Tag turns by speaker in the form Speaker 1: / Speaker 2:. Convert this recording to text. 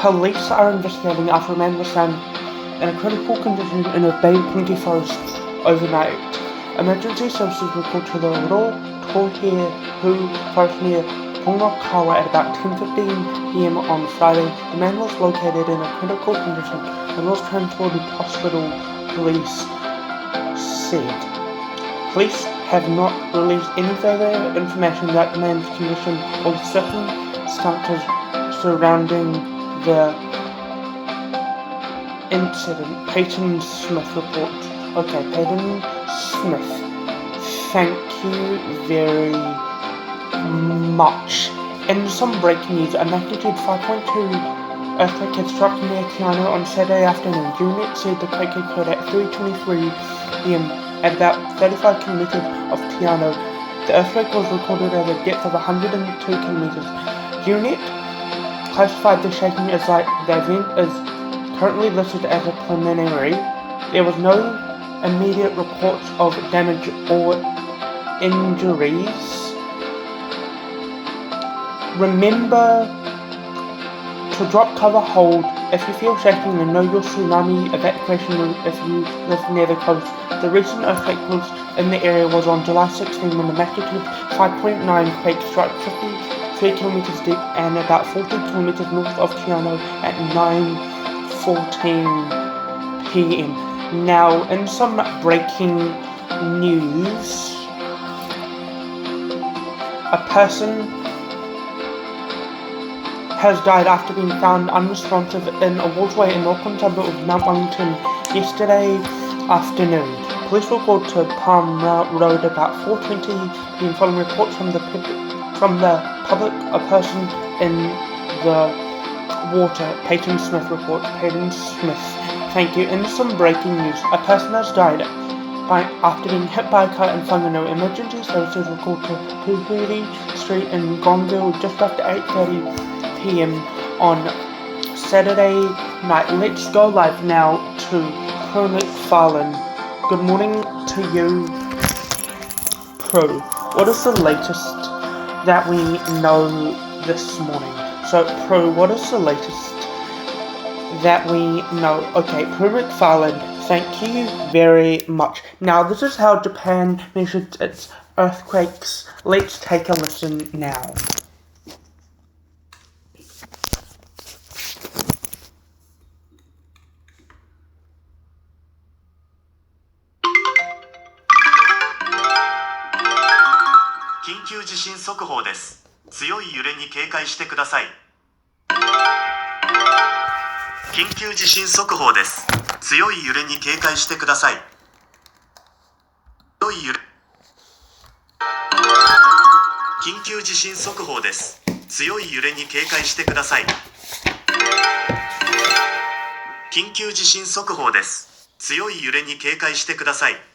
Speaker 1: Police are investigating after a man was found in a critical condition in a Bay Plenty forest overnight. Emergency services were called to the Rotohe forest near Pongakawa at about 10:15 p.m. on Friday. The man was located in a critical condition and was transported to hospital, police said. Police have not released any further information about the man's condition or circumstances surrounding the incident, Peyton Smith reports. Okay, Peyton Smith, thank you very much. In some breaking news, a magnitude 5.2 earthquake had struck near Te Anau on Saturday afternoon. Unit said the quake occurred at 3:23 p.m. at about 35 kilometers of Te Anau. The earthquake was recorded at a depth of 102 kilometers. Unit classified the shaking as light. The event is currently listed as a preliminary. There was no immediate reports of damage or injuries. Remember to drop, cover, hold if you feel shaking, and know your tsunami evacuation route if you live near the coast. The recent earthquake was in the area was on July 16 when the magnitude 5.9 quake struck 53 kilometers deep and about 40 kilometers north of Te Anau at 9:14 p.m. Now, in some breaking news, a person has died after being found unresponsive in a waterway in Auckland suburb of Mt Wellington yesterday afternoon. Police were called to Palm Road about 4:20 p.m. following reports from the public. A person in the water, Peyton Smith reports. Peyton Smith, thank you. In some breaking news, a person has died after being hit by a car in Whanganui. Emergency services were called to Puhuri Street in Gronville just after 8:30 p.m. on Saturday night. Let's go live now to Pro McFarlane. Good morning to you, Pro. What is the latest that we know this morning? So, Pro, what is the latest that we know? Okay, Pro McFarlane, thank you very much. Now, this is how Japan measured its earthquakes. Let's take a listen now.
Speaker 2: 緊急地震速報です。強い揺れに警戒してください。緊急地震速報です。強い揺れに警戒してください。強い揺れ。緊急地震速報です。強い揺れに警戒してください。緊急地震速報です。強い揺れに警戒してください。